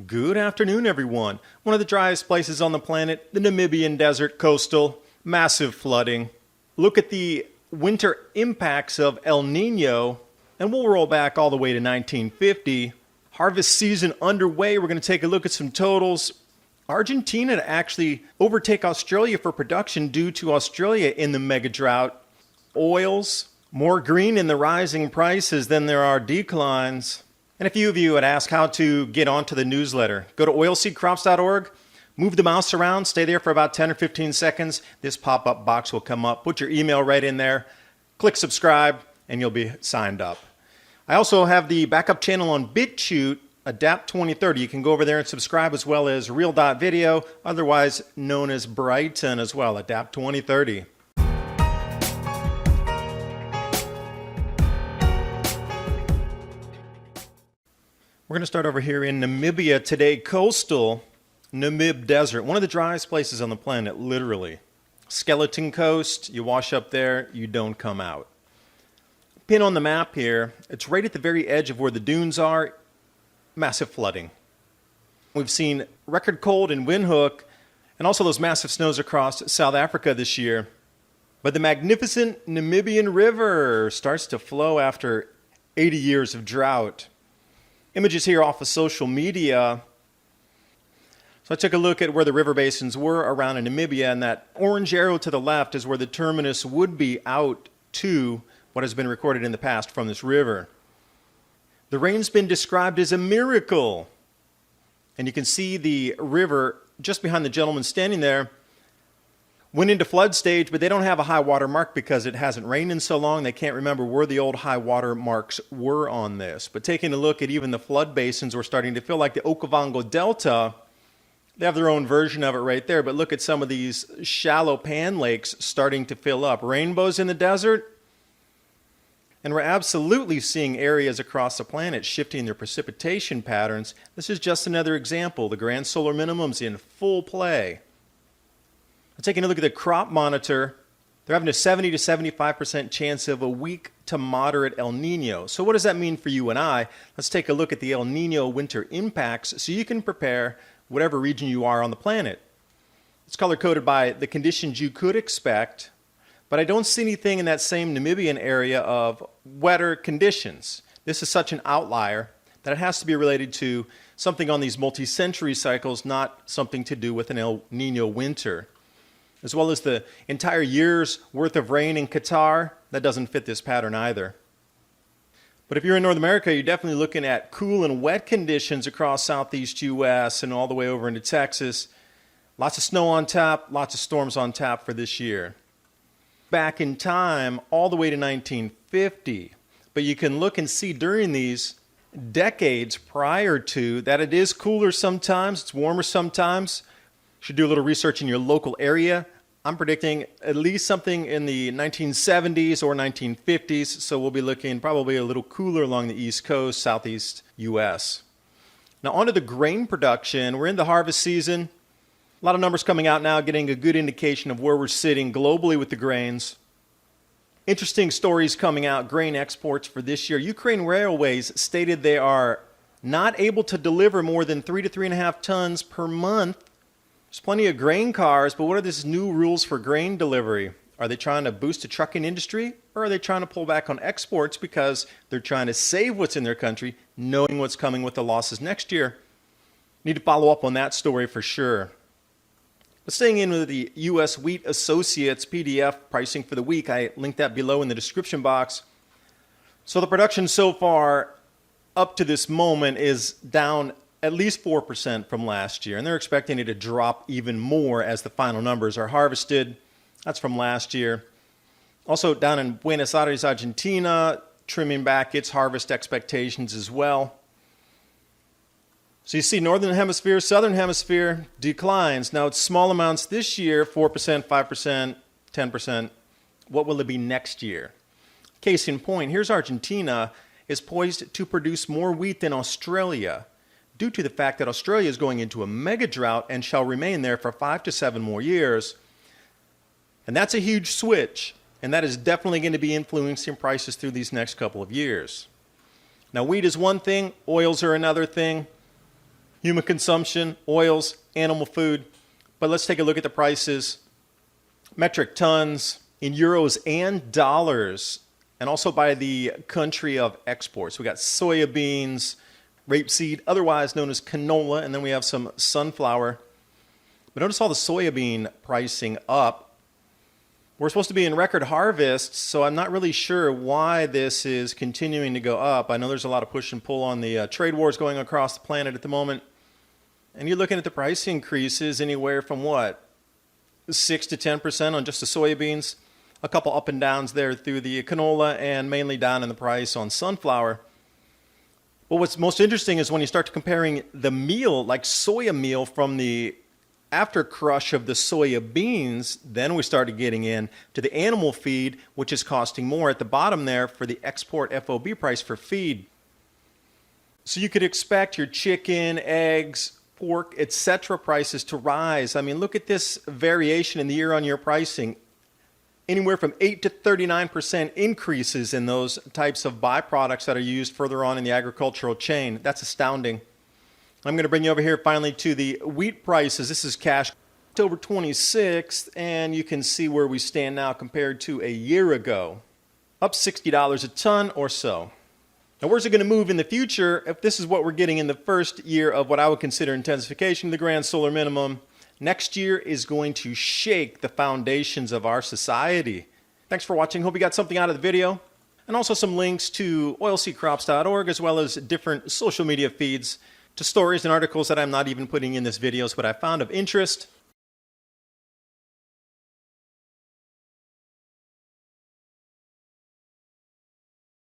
Good afternoon, everyone. One of the driest places on the planet, the Namibian desert coastal, massive flooding. Look at the winter impacts of El Nino, and we'll roll back all the way to 1950. Harvest season underway. We're going to take a look at some totals. Argentina to actually overtake Australia for production due to Australia in the mega-drought. Oils, more green in the rising prices than there are declines. And a few of you had asked how to get onto the newsletter. Go to oilseedcrops.org, move the mouse around, stay there for about 10 or 15 seconds. This pop-up box will come up. Put your email right in there. Click subscribe, and you'll be signed up. I also have the backup channel on BitChute, Adapt 2030. You can go over there and subscribe, as well as Real.video, otherwise known as Brighton as well, Adapt 2030. We're going to start over here in Namibia today, coastal Namib Desert, one of the driest places on the planet, literally. Skeleton coast, you wash up there, you don't come out. Pin on the map here, it's right at the very edge of where the dunes are, massive flooding. We've seen record cold in Windhoek, and also those massive snows across South Africa this year. But the magnificent Namibian river starts to flow after 80 years of drought. Images here off of social media. So I took a look at where the river basins were around in Namibia, and that orange arrow to the left is where the terminus would be out to what has been recorded in the past from this river. The rain's been described as a miracle. And you can see the river just behind the gentleman standing there. Went into flood stage, but they don't have a high water mark because it hasn't rained in so long. They can't remember where the old high water marks were on this. But taking a look at even the flood basins, we're starting to feel like the Okavango Delta. They have their own version of it right there, but look at some of these shallow pan lakes starting to fill up. Rainbows in the desert. And we're absolutely seeing areas across the planet shifting their precipitation patterns. This is just another example. The grand solar minimum's in full play. Taking a look at the crop monitor, they're having a 70 to 75% chance of a weak to moderate El Nino. So what does that mean for you and I? Let's take a look at the El Nino winter impacts so you can prepare whatever region you are on the planet. It's color-coded by the conditions you could expect, but I don't see anything in that same Namibian area of wetter conditions. This is such an outlier that it has to be related to something on these multi-century cycles, not something to do with an El Nino winter. As well as the entire year's worth of rain in Qatar, that doesn't fit this pattern either. But if you're in North America, you're definitely looking at cool and wet conditions across southeast U.S. and all the way over into Texas. Lots of snow on tap, lots of storms on tap for this year. Back in time, all the way to 1950. But you can look and see during these decades prior to that it is cooler sometimes, it's warmer sometimes. Should do a little research in your local area. I'm predicting at least something in the 1970s or 1950s, so we'll be looking probably a little cooler along the East Coast, Southeast U.S. Now onto the grain production. We're in the harvest season. A lot of numbers coming out now, getting a good indication of where we're sitting globally with the grains. Interesting stories coming out, grain exports for this year. Ukraine Railways stated they are not able to deliver more than 3 to 3.5 tons per month. There's plenty of grain cars, but what are these new rules for grain delivery? Are they trying to boost the trucking industry, or are they trying to pull back on exports because they're trying to save what's in their country, knowing what's coming with the losses next year? Need to follow up on that story for sure. But staying in with the U.S. Wheat Associates PDF pricing for the week, I linked that below in the description box. So the production so far up to this moment is down at least 4% from last year, and they're expecting it to drop even more as the final numbers are harvested. That's from last year. Also down in Buenos Aires, Argentina, trimming back its harvest expectations as well. So you see Northern Hemisphere, Southern Hemisphere declines. Now it's small amounts this year, 4%, 5%, 10%. What will it be next year? Case in point, here's Argentina is poised to produce more wheat than Australia, due to the fact that Australia is going into a mega-drought and shall remain there for 5 to 7 more years. And that's a huge switch, and that is definitely going to be influencing prices through these next couple of years. Now, wheat is one thing, oils are another thing. human consumption, oils, animal food. But let's take a look at the prices. Metric tons in euros and dollars, and also by the country of exports. We got soybeans, rapeseed, otherwise known as canola, and then we have some sunflower. But notice all the soybean pricing up. We're supposed to be in record harvests, so I'm not really sure why this is continuing to go up. I know there's a lot of push and pull on the trade wars going across the planet at the moment. And you're looking at the price increases anywhere from what? 6 to 10% on just the soybeans. A couple up and downs there through the canola, and mainly down in the price on sunflower. Well, what's most interesting is when you start comparing the meal, like soya meal from the after crush of the soya beans, then we started getting in to the animal feed, which is costing more at the bottom there for the export FOB price for feed. So you could expect your chicken, eggs, pork, etc. prices to rise. I mean, look at this variation in the year-on-year pricing. Anywhere from 8 to 39% increases in those types of byproducts that are used further on in the agricultural chain. That's astounding. I'm going to bring you over here finally to the wheat prices. This is cash October 26th, and you can see where we stand now compared to a year ago. Up $60 a ton or so. Now, where's it going to move in the future if this is what we're getting in the first year of what I would consider intensification of the grand solar minimum? Next year is going to shake the foundations of our society. Thanks for watching. Hope you got something out of the video. And also some links to oilseedcrops.org as well as different social media feeds to stories and articles that I'm not even putting in this videos, but I found of interest.